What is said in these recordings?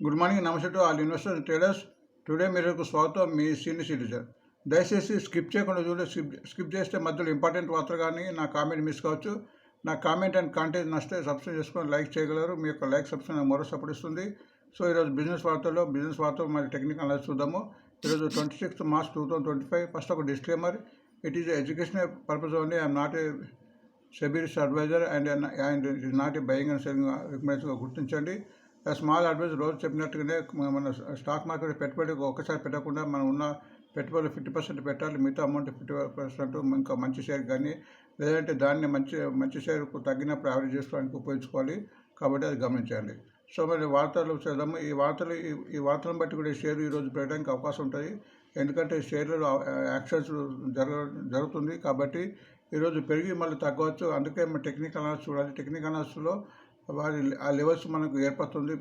Good morning, నమస్తే to all investors and traders. Today మీకు స్వాగతం, మీ సీనియర్ సిటిజన్. దయచేసి స్కిప్ చేయకుండా చూడండి. స్కిప్ చేస్తే మధ్యలో ఇంపార్టెంట్ వార్తలు కానీ నా కామెంట్ మిస్ కావచ్చు. నా కామెంట్ అండ్ కాంటెంట్ నచ్చితే సబ్స్క్రైబ్ చేసుకొని లైక్ చేయగలరు. మీ యొక్క లైక్ సబ్స్క్రైబ్ నాకు మరో సపోర్ట్ ఇస్తుంది. సో ఈరోజు బిజినెస్ వార్తలు మరి టెక్నికల్ అనాలిసిస్ చూద్దాము. ఈరోజు 26th March 2025. ఫస్ట్ ఒక disclaimer. It is educational purpose only. I'm not a SEBI's adviser and it is not a buying and selling recommendation గుర్తించండి. స్మాల్ అడ్వైజ్ రోజు చెప్పినట్టుగానే మన స్టాక్ మార్కెట్ పెట్టుబడి ఒక్కసారి పెట్టకుండా మనం ఉన్న పెట్టుబడులు 50% పెట్టాలి. మిగతా అమౌంట్ 50% ఇంకా మంచి షేర్ కానీ లేదంటే దాన్ని మంచి షేర్కు తగ్గినప్పుడు యావరేజ్ చేసుకోవడానికి ఉపయోగించుకోవాలి. కాబట్టి అది గమనించాలి. సో మరి వార్తలు చేద్దాము. ఈ వార్తలను బట్టి కూడా షేర్ ఈరోజు పెరగడానికి అవకాశం ఉంటుంది. ఎందుకంటే షేర్లలో యాక్షన్స్ జరుగుతుంది కాబట్టి ఈరోజు పెరిగి మళ్ళీ తగ్గవచ్చు. అందుకే మనం టెక్నికల్ అనాలిసిస్ చూడాలి. టెక్నికల్ అనాలిసిస్లో ఆ లెవెల్స్ మనకు ఏర్పడుతుంది.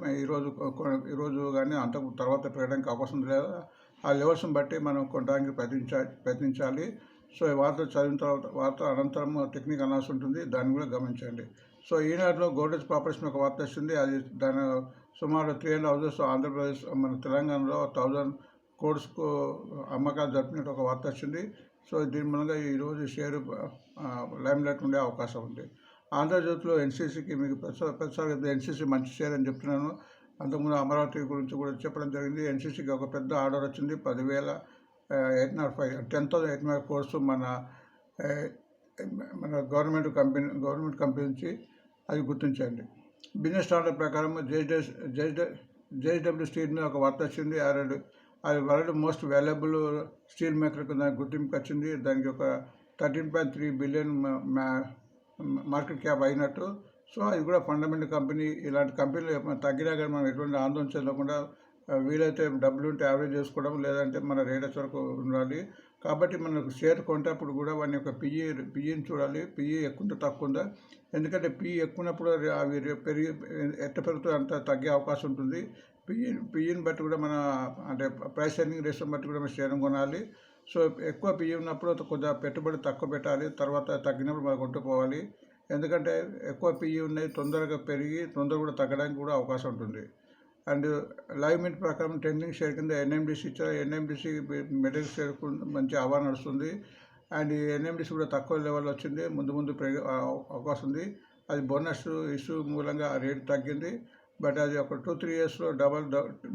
ఈరోజు కానీ అంత తర్వాత పెరగడానికి అవకాశం లేదు. ఆ లెవెల్స్ని బట్టి మనం కొనడానికి ప్రయత్నించాలి. సో ఈ వార్త చదివిన తర్వాత వార్త అనంతరం టెక్నికల్ అనాలిసిస్ ఉంటుంది, దాన్ని కూడా గమనించండి. సో ఈనాడులో గోడ్రేజ్ కార్పొరేషన్ ఒక వార్త వచ్చింది. అది దాని సుమారు 300 houses ఆంధ్రప్రదేశ్ మన తెలంగాణలో 1000 crores అమ్మకాలు జరిపినట్టు ఒక వార్త వచ్చింది. సో దీని మూలంగా ఈరోజు షేరు లైమ్ లైట్ ఉండే అవకాశం ఉంది. ఆంధ్రజ్యోతిలో ఎన్సీసీకి మీకు ప్రతిసారి ఎన్సీసీ మంచి షేర్ అని చెప్తున్నాను. అంతకుముందు అమరావతి గురించి కూడా చెప్పడం జరిగింది. ఎన్సీసీకి ఒక పెద్ద ఆర్డర్ వచ్చింది. 10,805 10,805 crores మన గవర్నమెంట్ కంపెనీ నుంచి అది గుర్తించండి. బిజినెస్ స్టాండర్డ్ ప్రకారం జేఎస్డబ్ల్యూ స్టీల్ మీద ఒక వార్త వచ్చింది. అది వరల్డ్ మోస్ట్ వాల్యుబుల్ స్టీల్ మేకర్కి దానికి గుర్తింపు వచ్చింది. దానికి ఒక 13.3 billion మార్కెట్ క్యాప్ అయినట్టు. సో అది కూడా ఫండమెంటల్ కంపెనీ. ఇలాంటి కంపెనీలు తగ్గినా కానీ మనం ఎటువంటి ఆందోళన చెందకుండా వీలైతే డబ్బులు ఉంటే యావరేజ్ చేసుకోవడం, లేదంటే మన రేటర్స్ వరకు ఉండాలి. కాబట్టి మనకు షేర్ కొంటప్పుడు కూడా వాని యొక్క పిఈని చూడాలి. పిఈ ఎక్కువ ఉందా తక్కువ ఉందా. ఎందుకంటే పిఈ ఎక్కువప్పుడు అవి ఎట్ట పెరుగుతుంది అంత తగ్గే అవకాశం ఉంటుంది. పిఈని బట్టి కూడా మన అంటే ప్రైస్ ఎర్నింగ్ రేషియో బట్టి కూడా మనం షేర్ కొనాలి. సో ఎక్కువ పిఈ ఉన్నప్పుడు కొద్దిగా పెట్టుబడి తక్కువ పెట్టాలి, తర్వాత తగ్గినప్పుడు మనం కొంటుకోవాలి. ఎందుకంటే ఎక్కువ పిఈ ఉన్నాయి, తొందరగా పెరిగి తొందరగా కూడా తగ్గడానికి కూడా అవకాశం ఉంటుంది. అండ్ లైవ్ మింట్ ప్రకారం ట్రెండింగ్ షేర్ కింద ఎన్ఎండిసి ఇచ్చారు. ఎన్ఎండిసి మెటల్ షేర్కు మంచి ఆహ్వానం నడుస్తుంది. అండ్ ఎన్ఎండిసి కూడా తక్కువ లెవెల్ వచ్చింది, ముందు పెరిగే అవకాశం ఉంది. అది బోనస్ ఇష్యూ మూలంగా ఆ రేటు తగ్గింది. బట్ అది ఒక 2-3 yearsలో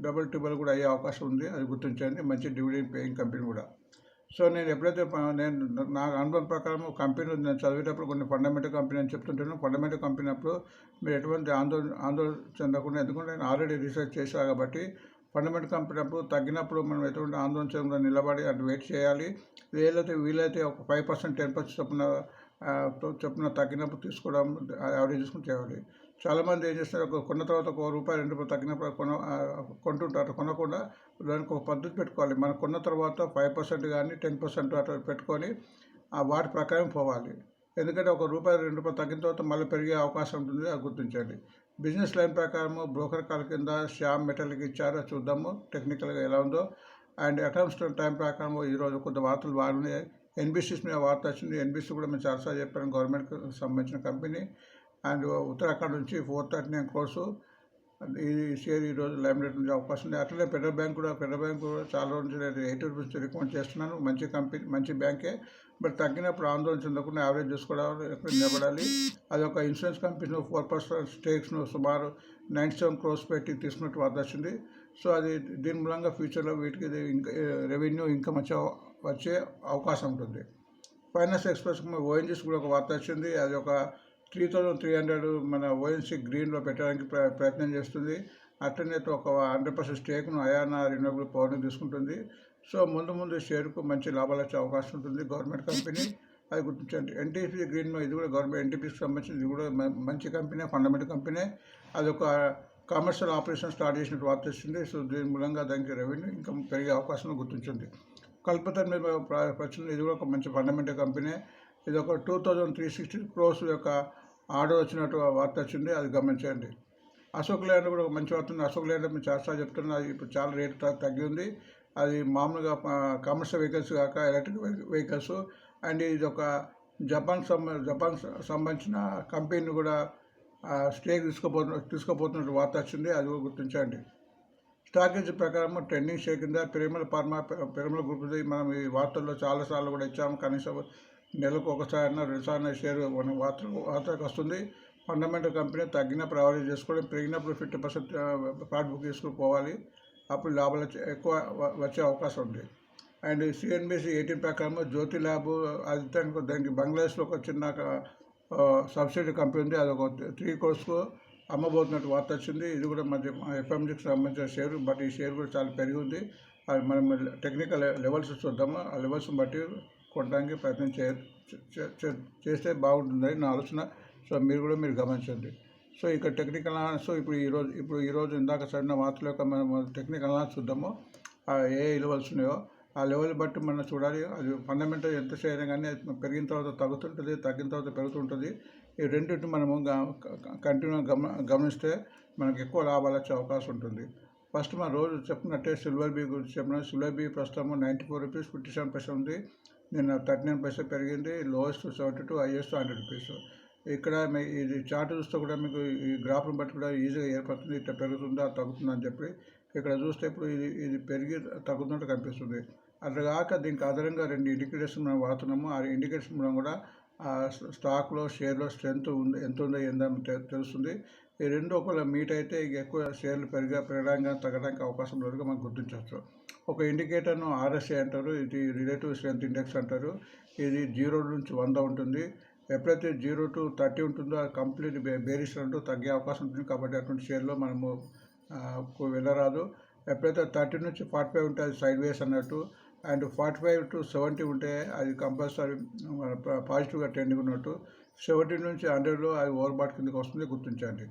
డబుల్ కూడా అయ్యే అవకాశం ఉంది. అది గుర్తించండి. మంచి డివిడెండ్ పేయింగ్ కంపెనీ కూడా. సో నేను ఎప్పుడైతే నా అనుభవం ప్రకారం కంపెనీలు నేను చదివేటప్పుడు కొన్ని ఫండమెంటల్ కంపెనీ అని చెప్తుంటాను. ఫండమెంటల్ కంపెనీ అప్పుడు మీరు ఎటువంటి ఆందోళన చెందకుండా, ఎందుకంటే నేను ఆల్రెడీ రీసెర్చ్ చేశాను కాబట్టి ఫండమెంటల్ కంపెనీ అప్పుడు తగ్గినప్పుడు మనం ఎటువంటి ఆందోళన చెందకుండా నిలబడి అటు వెయిట్ చేయాలి. వీలైతే ఒక 5% 10% చొప్పున తగ్గినప్పుడు తీసుకోవడం, యావరేజ్ తీసుకుని చేయాలి. చాలామంది ఏం చేస్తారు, కొన్న తర్వాత ₹1 ₹2 తగ్గినప్పుడు కొంటుంటారు. కొనకుండా దానికి ఒక పద్ధతి పెట్టుకోవాలి. మనం కొన్న తర్వాత 5% కానీ 10% అట్లా పెట్టుకొని వాటి ప్రకారం పోవాలి. ఎందుకంటే ఒక ₹2 తగ్గిన తర్వాత మళ్ళీ పెరిగే అవకాశం ఉంటుంది, అది గుర్తించండి. బిజినెస్ లైన్ ప్రకారం బ్రోకర్ కాల్ కింద శ్యామ్ మెటల్కి ఇచ్చారో చూద్దాము టెక్నికల్గా ఎలా ఉందో. అండ్ అకౌంట్స్ టైం ప్రకారం ఈరోజు కొంత వార్తలు బాగున్నాయి. ఎన్బీసీస్ మీద వార్త వచ్చింది. ఎన్బీసీ కూడా మేము చాలాసార్లు చెప్పాను, గవర్నమెంట్కి సంబంధించిన కంపెనీ. అండ్ ఉత్తరాఖండ్ నుంచి 439 crores ఈ షేర్ ఈరోజు లైమ్ రేట్ ఉండే అవకాశం ఉంది. అట్లనే ఫెడరల్ బ్యాంక్ కూడా చాలా రోజులు నేను ₹80 రికమెండ్ చేస్తున్నాను. మంచి కంపెనీ, మంచి బ్యాంకే. బట్ తగ్గినప్పుడు ఆందోళన చెందకుండా యావరేజ్ చేసుకోవడం నిలబడాలి. అది ఒక ఇన్సూరెన్స్ కంపెనీ 4% స్టేక్స్ను సుమారు 97 crores పెట్టి తీసుకున్నట్టు వార్త వచ్చింది. సో అది దీని మూలంగా ఫ్యూచర్లో వీటికి రెవెన్యూ ఇన్కమ్ వచ్చే అవకాశం ఉంటుంది. ఫైనాన్స్ ఎక్స్ప్రెస్ ఓఎన్జీస్ కూడా ఒక వార్త వచ్చింది. అది ఒక 3,300 మన ఓఎన్సీ గ్రీన్లో పెట్టడానికి ప్రయత్నం చేస్తుంది. అట్లనే ఒక 100% స్టేక్ను అయానా రిన్యూవబుల్ పవర్ని తీసుకుంటుంది. సో ముందు షేర్కు మంచి లాభాలు వచ్చే అవకాశం ఉంటుంది. గవర్నమెంట్ కంపెనీ, అది గుర్తించండి. ఎన్టీపీ గ్రీన్ ఇది కూడా గవర్నమెంట్ ఎన్టీపీకి సంబంధించి ఇది కూడా మంచి కంపెనీ, ఫండమెంటల్ కంపెనీ. అది ఒక కమర్షియల్ ఆపరేషన్ స్టార్ట్ చేసినట్టు వార్త వచ్చింది. సో దీని మూలంగా దానికి రెవెన్యూ ఇంకా పెరిగే అవకాశం గుర్తించింది. కల్పతరు మీద ప్రశ్న, ఇది కూడా ఒక మంచి ఫండమెంటల్ కంపెనీ. ఇది ఒక 2,360 crores యొక్క ఆర్డర్ వచ్చినట్టు వార్త వచ్చింది, అది గమనించండి. అశోక్ ల్యాండ్ కూడా ఒక మంచి వార్త ఉంది. అశోక్ ల్యాండ్ మేము చాలాసార్లు చెప్తున్నా, అది ఇప్పుడు చాలా రేటు తగ్గి ఉంది. అది మామూలుగా కమర్షియల్ వెహికల్స్ కాక ఎలక్ట్రిక్ వెహికల్స్. అండ్ ఇది ఒక జపాన్ సంబంధించిన కంపెనీని కూడా స్టేక్ తీసుకోపోతున్నట్టు వార్త వచ్చింది, అది కూడా గుర్తించండి. స్టాకేజ్ ప్రకారం ట్రెండింగ్ షేర్ కింద పిరమల గ్రూప్ మనం ఈ వార్తల్లో చాలాసార్లు కూడా ఇచ్చాము. కనీసం నెలకు ఒకసారి రెండుసార్లు షేర్ మన వార్తలకు వస్తుంది. ఫండమెంటల్ కంపెనీ తగ్గినప్పుడు యావరేజ్ చేసుకోవడం, పెరిగినప్పుడు 50% ప్రాఫిట్ బుక్ చేసుకుని పోవాలి. అప్పుడు లాభాలు ఎక్కువ వచ్చే అవకాశం ఉంది. అండ్ CNBC 18 ప్రకారం జ్యోతి ల్యాబ్ ఆదిత్యానికి దానికి బంగ్లాదేశ్లో ఒక చిన్న సబ్సిడీ కంపెనీ ఉంది. అది ఒక 3 crores అమ్మబోతున్నట్టు వార్త వచ్చింది. ఇది కూడా మధ్య FMGకి సంబంధించిన షేర్, బట్ ఈ షేర్ కూడా చాలా పెరిగి ఉంది. అది మనం టెక్నికల్ లెవెల్స్ చూద్దాము. ఆ లెవెల్స్ని బట్టి కొనడానికి ప్రయత్నం చేస్తే బాగుంటుందని నా ఆలోచన. సో మీరు గమనించండి. సో ఇక టెక్నికల్ అనాలిసిస్ ఇప్పుడు ఈరోజు ఇందాక చదివిన వార్తల యొక్క మనం టెక్నికల్ అనాలిసిస్ చూద్దాము. ఏ లెవెల్స్ ఉన్నాయో ఆ లెవెల్ బట్టి మనం చూడాలి. అది ఫండమెంటల్ ఎంత చేయడం కానీ పెరిగిన తర్వాత తగ్గుతుంటుంది, తగ్గిన తర్వాత పెరుగుతుంటుంది. ఈ రెండింటిని మనము కంటిన్యూ గమనిస్తే మనకు ఎక్కువ లాభాలు వచ్చే అవకాశం ఉంటుంది. ఫస్ట్ మనం రోజు చెప్పినట్టే సిల్వర్ బీ గురించి చెప్పిన. సిల్వర్ బీ ప్రస్తుతం 94 రూపీస్ 57 పైసలు ఉంది. నిన్న 39 పైసలు పెరిగింది. Lowest 72, highest 100 rupees. ఇక్కడ ఇది చార్ట్ చూస్తే కూడా మీకు ఈ గ్రాఫ్ని బట్టి కూడా ఈజీగా ఏర్పడుతుంది. ఇట్లా పెరుగుతుందా తగ్గుతుందా అని చెప్పి. ఇక్కడ చూస్తే ఇప్పుడు ఇది పెరిగి తగ్గుతున్నట్టు కనిపిస్తుంది. అట్లా కాక దీనికి ఆధారంగా 2 ఇండికేటర్స్ మనం వాడుతున్నాము. ఆ ఇండికేటర్స్ మనం కూడా స్టాక్లో షేర్లో స్ట్రెంత్ ఎంత ఉందో ఏందని తెలుస్తుంది. ఈ రెండు ఒకవేళ మీట్ అయితే ఎక్కువ షేర్లు పెరగడానికి తగ్గడానికి అవకాశం లేదుగా మనం గుర్తించవచ్చు. ఒక ఇండికేటర్ను RSI అంటారు. ఇది రిలేటివ్ స్ట్రెంత్ ఇండెక్స్ అంటారు. ఇది 0 నుంచి 100 ఉంటుంది. ఎప్పుడైతే 0 to 30 ఉంటుందో అది కంప్లీట్ బేరిష్ అంటూ తగ్గే అవకాశం ఉంటుంది. కాబట్టి అటువంటి షేర్లో మనము వెళ్ళరాదు. ఎప్పుడైతే 30 నుంచి 45 ఉంటే అది సైడ్ వేస్ అన్నట్టు. అండ్ 45 to 70 ఉంటే అది కంపల్సరీ పాజిటివ్గా ట్రెండింగ్ ఉన్నట్టు. 70 నుంచి 100లో అది ఓవర్బాట్ కిందకి వస్తుంది, గుర్తించండి.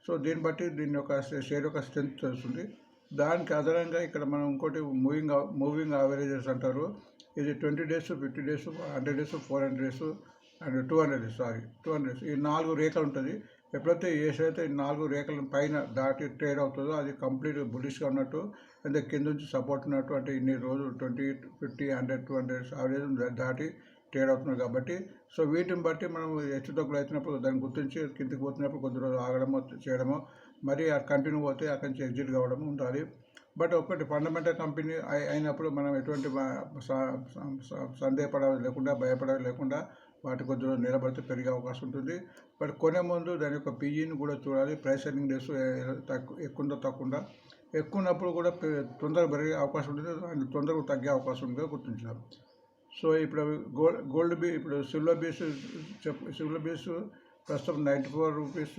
సో దీన్ని బట్టి దీని యొక్క షేర్ యొక్క స్ట్రెంత్ తెలుస్తుంది. దానికి ఆధారంగా ఇక్కడ మనం ఇంకోటి మూవింగ్ యావరేజెస్ అంటారు. ఇది 20 days, 50 days, 100 days, 400 days and 200 days. 200 days ఈ 4 రేఖలు ఉంటుంది. ఎప్పుడైతే ఏ షేర్ అయితే 4 రేఖల పైన దాటి ట్రేడ్ అవుతుందో అది కంప్లీట్ బులిష్గా ఉన్నట్టు. అంటే కింద నుంచి సపోర్ట్ ఉన్నట్టు. అంటే ఇన్ని రోజులు 20, 50, 100, 200 యావరేజ్ దాటి ట్రేడ్ అవుతున్నారు కాబట్టి. సో వీటిని బట్టి మనం హెచ్చుతగ్గులు అవుతున్నప్పుడు దాన్ని గుర్తించి కిందికి పోతున్నప్పుడు కొద్ది రోజులు ఆగడమో చేయడమో, మరి ఆ కంటిన్యూ పోతే అక్కడి నుంచి ఎగ్జిట్ కావడం ఉండాలి. బట్ ఒకటి ఫండమెంటల్ కంపెనీ అయినప్పుడు మనం ఎటువంటి సందేహపడాలి లేకుండా, భయపడాలి లేకుండా వాటి కొద్ది రోజులు నిలబడితే పెరిగే అవకాశం ఉంటుంది. బట్ కొనే ముందు దాని యొక్క PEని కూడా చూడాలి. ప్రైస్ ఎర్నింగ్ డేస్ ఎక్కువ తక్కువ ఎక్కువ ఉన్నప్పుడు కూడా తొందరగా పెరిగే అవకాశం ఉంటుంది, అండ్ తొందరగా తగ్గే అవకాశం ఉంటుందో గుర్తించాలి. సో ఇప్పుడు గోల్డ్ ఇప్పుడు సిల్వర్ బీస్ ప్రస్తుతం 94 రూపీస్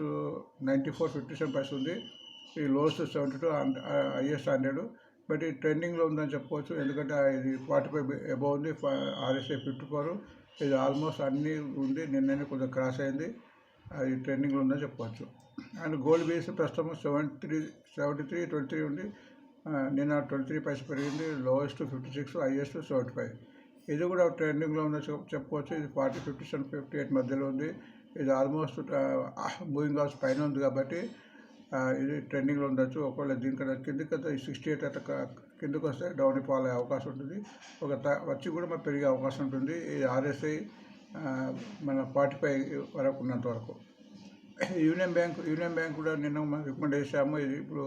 94.57 పైసలు ఉంది. ఈ లోయెస్ట్ 72, హైయెస్ట్ 100. బట్ ఇది ట్రెండింగ్లో ఉందని చెప్పుకోవచ్చు. ఎందుకంటే ఇది 45 అబౌవ్ ఉంది. RSI 54. ఇది ఆల్మోస్ట్ అన్నీ ఉంది. నిన్ననే కొంచెం క్రాస్ అయింది. అది ట్రెండింగ్లో ఉందని చెప్పుకోవచ్చు. అండ్ గోల్డ్ బేస్ ప్రస్తుతం 73.23 ఉంది. నిన్న 23 పైసలు పెరిగింది. Lowest 56, highest 75. ఇది కూడా ట్రెండింగ్లో ఉందని చెప్పుకోవచ్చు. ఇది 40, 57, 58 మధ్యలో ఉంది. ఇది ఆల్మోస్ట్ మూవింగ్ హౌస్ పైన ఉంది కాబట్టి ఇది ట్రెండింగ్లో ఉండొచ్చు. ఒకవేళ దీనికన్నా కిందకి 68 అట్లా కిందకు వస్తే డౌన్ అయిపోయే అవకాశం ఉంటుంది. వచ్చి కూడా మనకు పెరిగే అవకాశం ఉంటుంది. ఈ RSI మన 45 వరకు ఉన్నంత వరకు. యూనియన్ బ్యాంక్ కూడా నిన్న మనం రికమెండ్ చేసాము. ఇది ఇప్పుడు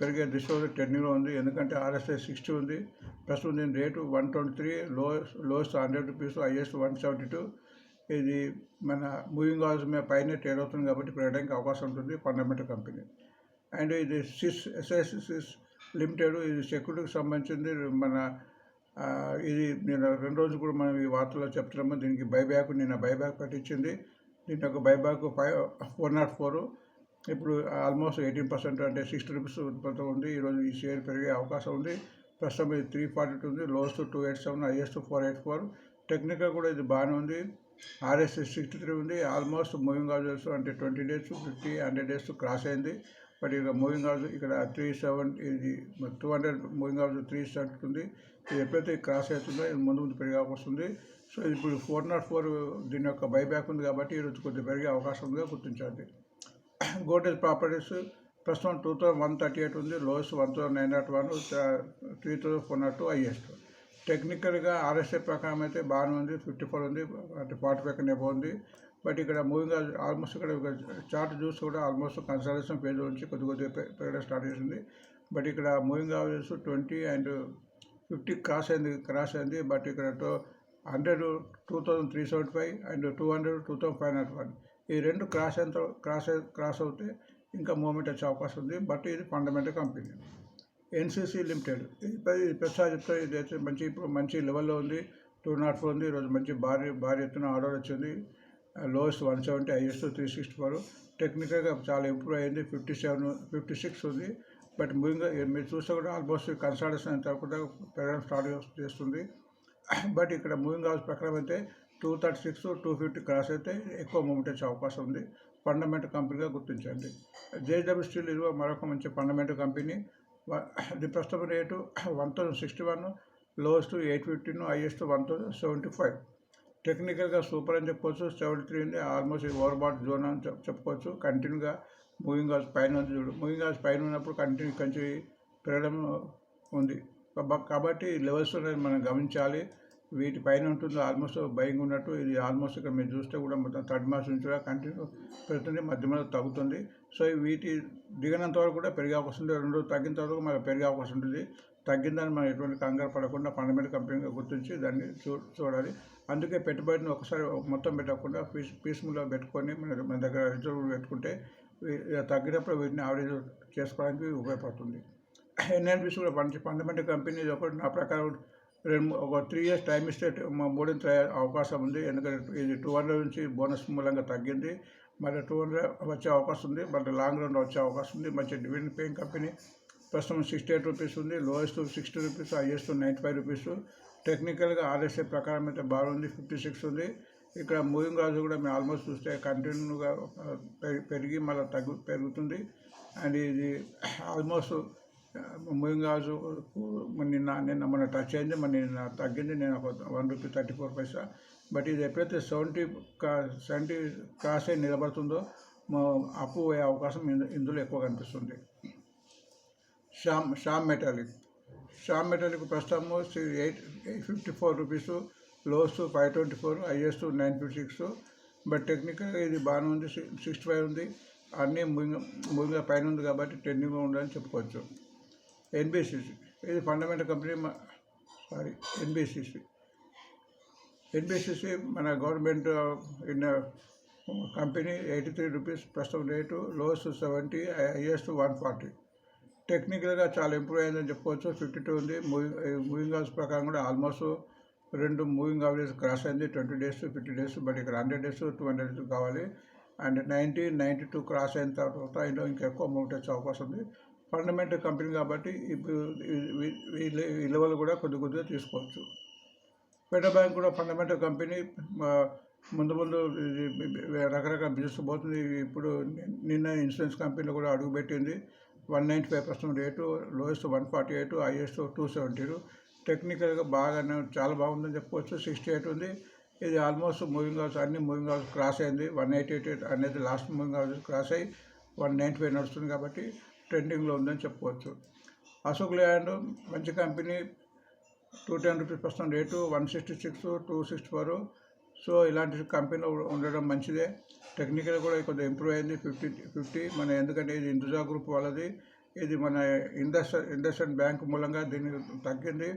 పెరిగే దిశలో ట్రెండింగ్లో ఉంది. ఎందుకంటే RSI 60 ఉంది. ప్రస్తుతం దీని రేటు 123, లోయెస్ట్ 100 రూపీస్, హైయెస్ట్ 172. ఇది మన మూవింగ్ హౌస్ మీద పైన ట్రేడ్ అవుతుంది కాబట్టి పెరగడానికి అవకాశం ఉంటుంది ఫండమెంటల్ కంపెనీ. అండ్ ఇది SIS లిమిటెడ్, ఇది సెక్యూరిటీకి సంబంధించింది. ఇది నేను 2 రోజులు కూడా మనం ఈ వార్తల్లో చెప్తున్నాము. దీనికి నిన్న బైబ్యాక్ పట్టించింది. దీని యొక్క బైబ్యాక్ 404. ఇప్పుడు ఆల్మోస్ట్ 18%, అంటే 60 రూపీస్ ఉంది. ఈరోజు ఈ షేర్ పెరిగే అవకాశం ఉంది. ప్రస్తుతం ఇది 342 ఉంది. Lowest 287, highest 484. టెక్నికల్ కూడా ఇది బాగానే ఉంది. RSI 63 ఉంది. ఆల్మోస్ట్ మూవింగ్ హౌజెస్ అంటే 20 days, 50, 100 days క్రాస్ అయింది. బట్ ఇక మూవింగ్ హౌస్ ఇక్కడ 37, ఇది 200 మూవింగ్ హౌస్ 370 ఉంది. ఇది ఎప్పుడైతే క్రాస్ అవుతుందో ఇది ముందు పెరిగే అవకాశం ఉంది. సో ఇప్పుడు 404 దీని యొక్క బైబ్యాక్ ఉంది కాబట్టి ఈరోజు కొద్దిగా పెరిగే అవకాశం ఉందిగా గుర్తించండి. గోడ్రేజ్ ప్రాపర్టీస్ ప్రస్తుతం 2138 ఉంది. Lowest 1901, 3402 highest. టెక్నికల్గా RSI ప్రకారం అయితే బాగానే ఉంది. 54 ఉంది, అంటే 45 కన్నా అబౌవ్ ఉంది. బట్ ఇక్కడ మూవింగ్ ఆల్మోస్ట్ ఇక్కడ చార్ట్ చూసి కూడా ఆల్మోస్ట్ కన్సల్టేషన్ పేజ్ నుంచి కొద్దిగా పెరగడం స్టార్ట్ చేసింది. బట్ ఇక్కడ మూవింగ్ యావరేజ్ 20 అండ్ 50 క్రాస్ అయింది. బట్ ఇక్కడ 100 2375 అండ్ 200 2501 ఈ రెండు క్రాస్ అవుతే ఇంకా మూవ్మెంట్ వచ్చే అవకాశం ఉంది. బట్ ఇది ఫండమెంటల్ కంపెనీ. ఎన్సీసీ లిమిటెడ్ ఇది ప్రసాద్ చెప్తారు. ఇది అయితే ఇప్పుడు మంచి లెవెల్లో ఉంది. 204 ఉంది. ఈరోజు మంచి భారీ ఎత్తున ఆర్డర్ వచ్చింది. Lowest 170, highest 364. టెక్నికల్గా చాలా ఇంప్రూవ్ అయింది. 56 ఉంది. బట్ మూవింగ్గా మీరు చూస్తే కూడా ఆల్మోస్ట్ కన్సల్టేషన్ అంతా కూడా పెరగడం స్టార్ట్ చేస్తుంది. బట్ ఇక్కడ మూవింగ్ హౌస్ ప్రకారం అయితే 236, 250 క్రాస్ అయితే ఎక్కువ మూవ్మెంట్ వచ్చే అవకాశం ఉంది. ఫండమెంటల్ కంపెనీగా గుర్తించండి. జేడబ్ల్యూ స్టీల్ ఇదిగో మరొక మంచి ఫండమెంటల్ కంపెనీ. ఇది ప్రస్తుతం రేటు 1061, లోయెస్ట్ 815, హైయెస్ట్ 1075. టెక్నికల్గా సూపర్ అని చెప్పవచ్చు. 73 ఉంది. ఆల్మోస్ట్ ఓవర్బాట్ జోన్ అని చెప్పుకోవచ్చు. కంటిన్యూగా మూవింగ్ హౌస్ పైన ఉంది. చూడు, మూవింగ్ హౌస్ పైన ఉన్నప్పుడు కంచి పెరగడం ఉంది. కాబట్టి లెవెల్స్ మనం గమనించాలి. వీటి పైన ఉంటుందో ఆల్మోస్ట్ బయింగ్ ఉన్నట్టు. ఇది ఆల్మోస్ట్ ఇక్కడ మీరు చూస్తే కూడా మొత్తం 3rd మార్చ్ నుంచి కూడా కంటిన్యూ పెరుగుతుంది, మధ్య తగ్గుతుంది. సో వీటి దిగినంత వరకు కూడా పెరిగే అవకాశం ఉంది. 2 రోజులు తగ్గిన తర్వాత మనకు పెరిగే అవకాశం ఉంటుంది. తగ్గిందని మనం ఎటువంటి కంగారు పడకుండా ఫండమెంటల్ కంపెనీగా గుర్తించి దాన్ని చూడాలి. అందుకే పెట్టుబడిని ఒకసారి మొత్తం పెట్టకుండా పీస్ఫుల్గా పెట్టుకొని మన దగ్గర రిజర్వ్ పెట్టుకుంటే తగ్గినప్పుడు వీటిని యావరేజ్ చేసుకోవడానికి ఉపయోగపడుతుంది. ఎన్ఎన్బిసి కూడా మంచి ఫండమెంటల్ కంపెనీ. ఇది ఒకటి నా ప్రకారం ఒక 3 years టైం ఇస్తే మూడింత అవకాశం ఉంది. ఎందుకంటే ఇది 200 నుంచి బోనస్ మూలంగా తగ్గింది. మరి 200 వచ్చే అవకాశం ఉంది. బట్ లాంగ్ రన్లో వచ్చే అవకాశం ఉంది. మంచి డివిడెండ్ పేయింగ్ కంపెనీ. ప్రస్తుతం 68 రూపీస్ ఉంది. Lowest 60 rupees, highest 95 rupees. టెక్నికల్గా ఆర్ఎస్ఐ ప్రకారం అయితే బాగుంది. 56 ఉంది. ఇక్కడ మూవింగ్ యావరేజ్ కూడా మేము ఆల్మోస్ట్ చూస్తే కంటిన్యూగా పెరిగి మళ్ళీ పెరుగుతుంది. అండ్ ఇది ఆల్మోస్ట్ మూవింగ్ యావరేజ్ మొన్న టచ్ అయింది. నిన్న తగ్గింది. నేను ఒక ₹1.34. బట్ ఇది ఎప్పుడైతే 70 క్రాస్ అయి నిలబడుతుందో అప్పు అయ్యే అవకాశం ఇందులో ఎక్కువ కనిపిస్తుంది. శ్యామ్ మెటాలిక్ ప్రస్తుతము 854 రూపీస్, లోయెస్ట్ 524, హైయెస్ట్ 956. బట్ టెక్నికల్గా ఇది బాగానే ఉంది. 65 ఉంది. అన్నీ మూవింగ్ పైన ఉంది కాబట్టి ట్రెండింగ్గా ఉండాలని చెప్పుకోవచ్చు. ఎన్బిసిసి ఇది ఫండమెంటల్ కంపెనీ. ఎన్బిసిసి మన గవర్నమెంట్ కంపెనీ. 83 రూపీస్ ప్రస్తుతం రేటు. Lowest 70, highest 140. టెక్నికల్గా చాలా ఇంప్రూవ్ అయిందని చెప్పుకోవచ్చు. 52 ఉంది. మూవింగ్ హౌస్ ప్రకారం కూడా ఆల్మోస్ట్ 2 మూవింగ్ యావరేజ్ క్రాస్ అయింది. 20 days, 50 days. బట్ ఇక్కడ 100 days, 200 days కావాలి. అండ్ 90, 92 క్రాస్ అయిన తర్వాత ఇందులో ఇంకా ఎక్కువ మూవ్మెంట్ వచ్చే అవకాశం ఉంది. ఫండమెంటల్ కంపెనీ కాబట్టి ఇప్పుడు ఈ లెవెల్ కూడా కొద్దిగా తీసుకోవచ్చు. ఫెడరల్ బ్యాంక్ కూడా ఫండమెంటల్ కంపెనీ. ముందు రకరకాల బిజినెస్ పోతుంది. ఇప్పుడు నిన్న ఇన్సూరెన్స్ కంపెనీలో కూడా అడుగుపెట్టింది. 195% రేటు. Lowest 148, highest 270. టెక్నికల్గా చాలా బాగుందని చెప్పుకోవచ్చు. 68 ఉంది. ఇది ఆల్మోస్ట్ మూవింగ్ హౌస్ అన్ని మూవింగ్ హౌస్ క్రాస్ అయింది. 188 అనేది లాస్ట్ మూవింగ్ హౌస్ క్రాస్ అయ్యి 195 నడుస్తుంది కాబట్టి ట్రెండింగ్లో ఉందని చెప్పుకోవచ్చు. అశోక్ లేలాండ్ మంచి కంపెనీ. 210 రూపీస్ ప్రస్తుతం రేటు. 166, 264. సో ఇలాంటి కంపెనీలో ఉండడం మంచిదే. టెక్నికల్ కూడా కొద్దిగా ఇంప్రూవ్ అయింది. 50 మన ఎందుకంటే ఇది ఇందుజా గ్రూప్ వాళ్ళది. ఇది మన ఇండస్ఇండ్ బ్యాంక్ మూలంగా దీన్ని తగ్గింది.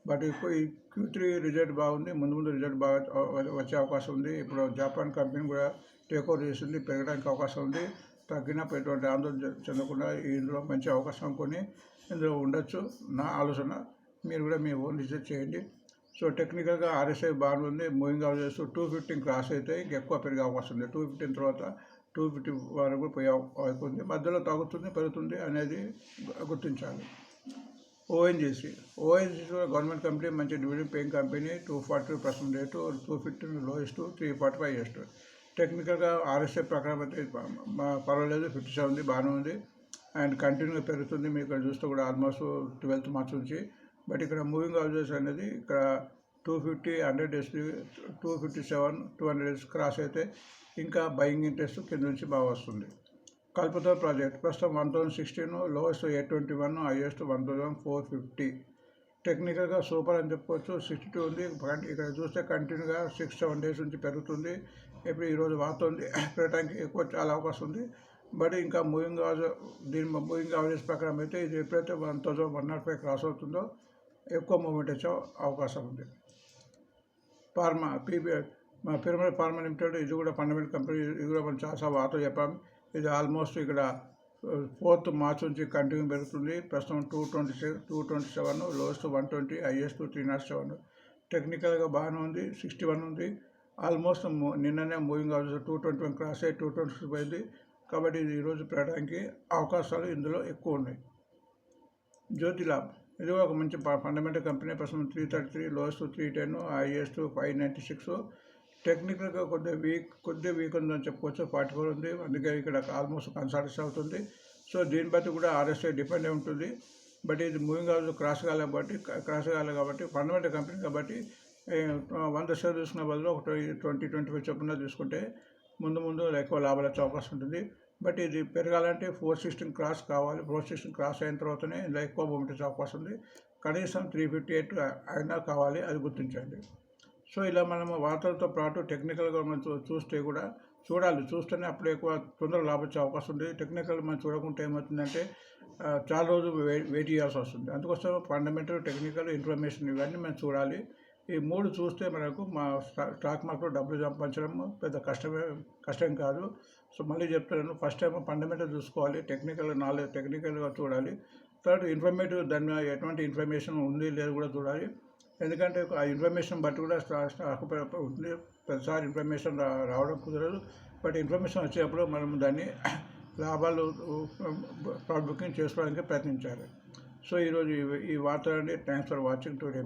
బట్ ఇప్పుడు ఈ Q3 రిజల్ట్ బాగుంది. ముందు రిజల్ట్ బాగా వచ్చే అవకాశం ఉంది. ఇప్పుడు జపాన్ కంపెనీ కూడా టేక్ ఓవర్ చేసింది. పెరగడానికి అవకాశం ఉంది. తగ్గినప్పుడు ఎటువంటి ఆందోళన చెందకుండా ఇందులో మంచి అవకాశం కొని ఇందులో ఉండొచ్చు నా ఆలోచన. మీరు కూడా మీ ఓన్ రీసెర్చ్ చేయండి. సో టెక్నికల్గా ఆర్ఎస్ఐ బాగుంది. మూవింగ్ యావరేజ్ 215 క్రాస్ అయితే ఇంకెక్కువ పెరిగే అవకాశం ఉంది. 215 తర్వాత 250 వరకు పోయే అవకాశం ఉంది. మధ్యలో తగ్గుతుంది, పెరుగుతుంది అనేది గుర్తించాలి. ఓఎన్జీసీ కూడా గవర్నమెంట్ కంపెనీ. మంచి dividend paying company. 240% rate. 215 lowest, 345 highest. టెక్నికల్గా ఆర్ఎస్ఐ ప్రకారం అయితే పర్వాలేదు. 57 ఉంది, బాగానే ఉంది. అండ్ కంటిన్యూగా పెరుగుతుంది. మీరు ఇక్కడ చూస్తే కూడా ఆల్మోస్ట్ 12th మార్చ్ నుంచి. బట్ ఇక్కడ మూవింగ్ యావరేజ్ అనేది ఇక్కడ 250, 100 days, 257, 200 days క్రాస్ అయితే ఇంకా బయింగ్ ఇంట్రెస్ట్ కింద నుంచి బాగా వస్తుంది. కల్పతరు ప్రాజెక్ట్ ప్రస్తుతం 1016, లోయెస్ట్ 821, హైయెస్ట్ 1450. టెక్నికల్గా సూపర్ అని చెప్పుకోవచ్చు. 62 ఉంది. ఇక్కడ చూస్తే కంటిన్యూగా 6-7 days నుంచి పెరుగుతుంది. ఇప్పుడు ఈరోజు వాడుతుంది. పెరగడానికి ఎక్కువ చాలా అవకాశం ఉంది. బట్ ఇంకా మూవింగ్ యావరేజ్ ప్రకారం అయితే ఇది ఎప్పుడైతే 1105 క్రాస్ అవుతుందో ఎక్కువ మూవ్మెంట్ వచ్చే అవకాశం ఉంది. ఫార్మా పిరమిడ్ ఫార్మా లిమిటెడ్ ఇది కూడా ఫండమెంటల్ కంపెనీ. ఇది కూడా మనం చాలా వార్తలు చెప్పాం. ఇది ఆల్మోస్ట్ ఇక్కడ 4th మార్చ్ నుంచి కంటిన్యూ పెరుగుతుంది. ప్రస్తుతం 227, లోయెస్ట్ 120, హైయెస్ట్ 307. టెక్నికల్గా బాగానే ఉంది. 61 ఉంది. ఆల్మోస్ట్ నిన్ననే మూవింగ్ యావరేజ్ 221 క్రాస్ అయ్యి 226 పోయింది. కాబట్టి ఇది ఈరోజు పెరగడానికి అవకాశాలు ఇందులో ఎక్కువ ఉన్నాయి. జ్యోతి ల్యాబ్ ఇది కూడా ఒక మంచి ఫండమెంటల్ కంపెనీ. ప్రస్తుతం 333, లోయెస్ట్ 310, హైయెస్ట్ 596. టెక్నికల్గా కొద్దిగా వీక్ ఉందని చెప్పుకోవచ్చు. 44 ఉంది. అందుకే ఇక్కడ ఆల్మోస్ట్ కన్సల్టేషన్ అవుతుంది. సో దీన్ని బట్టి కూడా RSI డిపెండ్ అయి ఉంటుంది. బట్ ఇది మూవింగ్ యావరేజ్ క్రాస్ కాలేదు కాబట్టి ఫండమెంటల్ కంపెనీ కాబట్టి 100 షేర్ తీసుకున్న బదులు ఒక 20-25 చొప్పున తీసుకుంటే ముందు ఎక్కువ లాభాలు వచ్చే అవకాశం ఉంటుంది. బట్ ఇది పెరగాలంటే 416 క్రాస్ కావాలి. 416 క్రాస్ అయిన తర్వాతనే ఇలా ఎక్కువ మూమెంట్ వచ్చే అవకాశం ఉంది. కనీసం 358 అయినా కావాలి, అది గుర్తించండి. సో ఇలా మనము వార్తలతో పాటు టెక్నికల్గా మనం చూస్తేనే అప్పుడు ఎక్కువ తొందరగా లాభం వచ్చే అవకాశం ఉంది. టెక్నికల్ మనం చూడకుంటే ఏమవుతుందంటే చాలా రోజులు వెయిట్ చేయాల్సి వస్తుంది. అందుకోసం ఫండమెంటల్, టెక్నికల్, ఇన్ఫర్మేషన్ ఇవన్నీ మనం చూడాలి. ఈ 3 చూస్తే మనకు మా స్టాక్ మార్కెట్లో డబ్బులు సంపాదించడం పెద్ద కష్టం కాదు. సో మళ్ళీ చెప్తున్నాను, ఫస్ట్ టైం ఫండమెంటల్ చూసుకోవాలి, టెక్నికల్గా చూడాలి. తర్వాత ఇన్ఫర్మేటివ్, దాని మీద ఎటువంటి ఇన్ఫర్మేషన్ ఉంది లేదు కూడా చూడాలి. ఎందుకంటే ఆ ఇన్ఫర్మేషన్ బట్టి కూడా స్టాక్ ఉంటుంది. ప్రతిసారి ఇన్ఫర్మేషన్ రావడం కుదరదు. బట్ ఇన్ఫర్మేషన్ వచ్చేటప్పుడు మనం దాన్ని లాభాలు బుకింగ్ చేసుకోవడానికి ప్రయత్నించాలి. సో ఈరోజు ఈ వార్తలండి. Thanks for watching today.